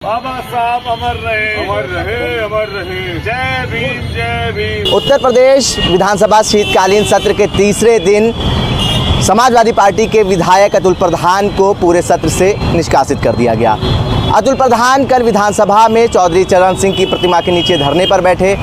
बाबा साहब अमर रहे, अमर रहे, अमर रहे। जय भीम, जय भीम। उत्तर प्रदेश विधानसभा शीतकालीन सत्र के तीसरे दिन समाजवादी पार्टी के विधायक अतुल प्रधान को पूरे सत्र से निष्कासित कर दिया गया। अतुल प्रधान कल विधानसभा में चौधरी चरण सिंह की प्रतिमा के नीचे धरने पर बैठे।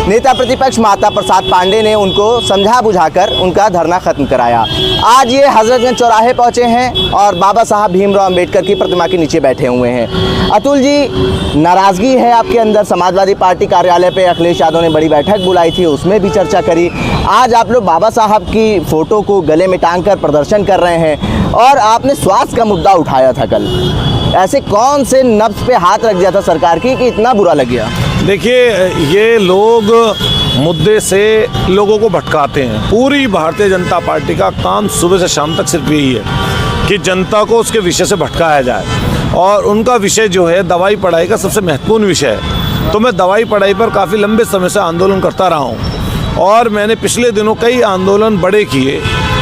नेता प्रतिपक्ष माता प्रसाद पांडे ने उनको समझा बुझाकर उनका धरना खत्म कराया। आज ये हजरतगंज चौराहे पहुंचे हैं और बाबा साहब भीमराव अंबेडकर की प्रतिमा के नीचे बैठे हुए हैं। अतुल जी, नाराज़गी है आपके अंदर। समाजवादी पार्टी कार्यालय पे अखिलेश यादव ने बड़ी बैठक बुलाई थी, उसमें भी चर्चा करी। आज आप लोग बाबा साहब की फ़ोटो को गले में टांग कर प्रदर्शन कर रहे हैं और आपने स्वास्थ्य का मुद्दा उठाया था कल। ऐसे कौन से नब्ज पे हाथ रख दिया था सरकार की कि इतना बुरा लग गया? देखिए, ये लोग मुद्दे से लोगों को भटकाते हैं। पूरी भारतीय जनता पार्टी का काम सुबह से शाम तक सिर्फ यही है कि जनता को उसके विषय से भटकाया जाए। और उनका विषय जो है दवाई पढ़ाई का सबसे महत्वपूर्ण विषय है। तो मैं दवाई पढ़ाई पर काफ़ी लंबे समय से आंदोलन करता रहा हूँ और मैंने पिछले दिनों कई आंदोलन बड़े किए,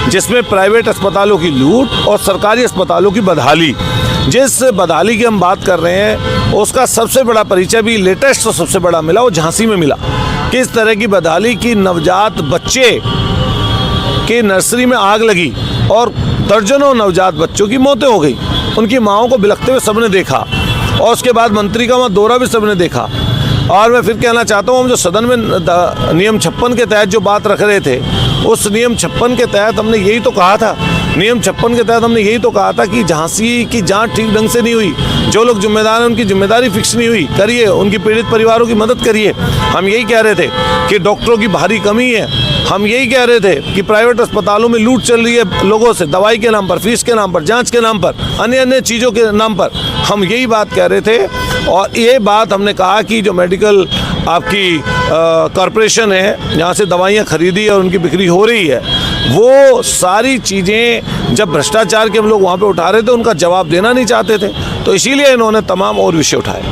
जिसमें प्राइवेट अस्पतालों की लूट और सरकारी अस्पतालों की बदहाली। जिस बदहाली की हम बात कर रहे हैं उसका सबसे बड़ा परिचय भी लेटेस्ट तो सबसे बड़ा मिला, वो झांसी में मिला। किस तरह की बदहाली की नवजात बच्चे के नर्सरी में आग लगी और दर्जनों नवजात बच्चों की मौतें हो गई। उनकी माँओं को बिलखते हुए सबने देखा और उसके बाद मंत्री का वहाँ दौरा भी सबने देखा। और मैं फिर कहना चाहता हूँ, हम जो सदन में नियम 56 के तहत जो बात रख रहे थे, उस नियम 56 के तहत हमने यही तो कहा था। नियम 56 के तहत हमने यही तो कहा था कि झांसी की जांच ठीक ढंग से नहीं हुई, जो लोग जिम्मेदार हैं उनकी जिम्मेदारी फिक्स नहीं हुई, करिए, उनकी पीड़ित परिवारों की मदद करिए। हम यही कह रहे थे कि डॉक्टरों की भारी कमी है। हम यही कह रहे थे कि प्राइवेट अस्पतालों में लूट चल रही है लोगों से, दवाई के नाम पर, फीस के नाम पर, जांच के नाम पर, अन्य अन्य चीज़ों के नाम पर। हम यही बात कह रहे थे और ये बात हमने कहा कि जो मेडिकल आपकी कॉरपोरेशन है, जहाँ से दवाइयाँ खरीदी और उनकी बिक्री हो रही है, वो सारी चीज़ें जब भ्रष्टाचार के हम लोग वहाँ पे उठा रहे थे, उनका जवाब देना नहीं चाहते थे, तो इसीलिए इन्होंने तमाम और विषय उठाए।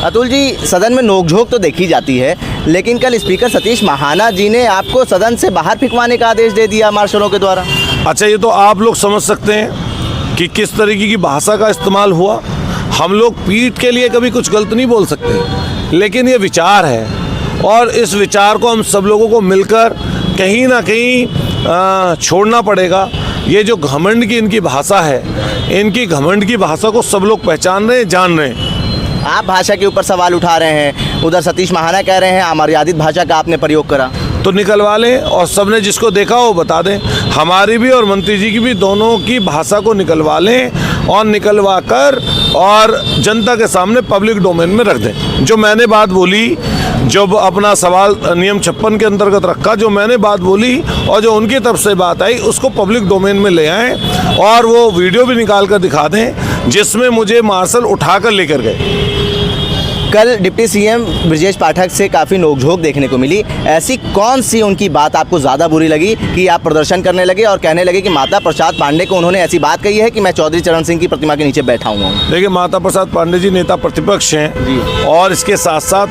अतुल जी, सदन में नोकझोंक तो देखी जाती है, लेकिन कल स्पीकर सतीश महाना जी ने आपको सदन से बाहर फेंकवाने का आदेश दे दिया मार्शलों के द्वारा। अच्छा, ये तो आप लोग समझ सकते हैं कि किस तरीके की भाषा का इस्तेमाल हुआ। हम लोग पीठ के लिए कभी कुछ गलत नहीं बोल सकते, लेकिन ये विचार है और इस विचार को हम सब लोगों को मिलकर कहीं ना कहीं छोड़ना पड़ेगा। ये जो घमंड की इनकी भाषा है, इनकी घमंड की भाषा को सब लोग पहचान रहे हैं, जान रहे हैं। आप भाषा के ऊपर सवाल उठा रहे हैं, उधर सतीश महाना कह रहे हैं अमर्यादित भाषा का आपने प्रयोग करा, तो निकलवा लें और सबने जिसको देखा वो बता दें। हमारी भी और मंत्री जी की भी, दोनों की भाषा को निकलवा लें और निकलवा कर और जनता के सामने पब्लिक डोमेन में रख दें। जो मैंने बात बोली, जो अपना सवाल नियम 56 के अंतर्गत रखा, जो मैंने बात बोली और जो उनकी तरफ से बात आई, उसको पब्लिक डोमेन में ले आएँ और वो वीडियो भी निकाल कर दिखा दें जिसमें मुझे मार्शल उठाकर लेकर गए। कल डिप्टी सीएम ब्रजेश पाठक से काफ़ी नोकझोंक देखने को मिली। ऐसी कौन सी उनकी बात आपको ज़्यादा बुरी लगी कि आप प्रदर्शन करने लगे और कहने लगे कि माता प्रसाद पांडे को उन्होंने ऐसी बात कही है कि मैं चौधरी चरण सिंह की प्रतिमा के नीचे बैठा हुआ हूँ? देखिए, माता प्रसाद पांडे जी नेता प्रतिपक्ष हैं और इसके साथ साथ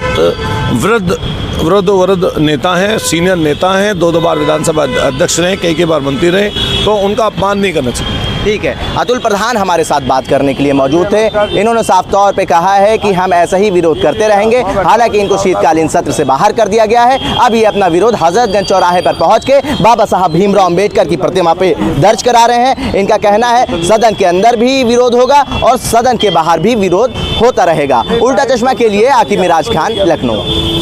वृद्ध नेता हैं, सीनियर नेता हैं, 2 बार विधानसभा अध्यक्ष रहे, कई बार मंत्री रहे, तो उनका अपमान नहीं करना चाहिए। ठीक है, अतुल प्रधान हमारे साथ बात करने के लिए मौजूद थे। इन्होंने साफ तौर पे कहा है कि हम ऐसा ही विरोध करते रहेंगे। हालांकि इनको शीतकालीन सत्र से बाहर कर दिया गया है। अब ये अपना विरोध हजरतगंज चौराहे पर पहुंच के बाबा साहब भीमराव अंबेडकर की प्रतिमा पे दर्ज करा रहे हैं। इनका कहना है सदन के अंदर भी विरोध होगा और सदन के बाहर भी विरोध होता रहेगा। उल्टा चश्मा के लिए आकिब मिराज खान, लखनऊ।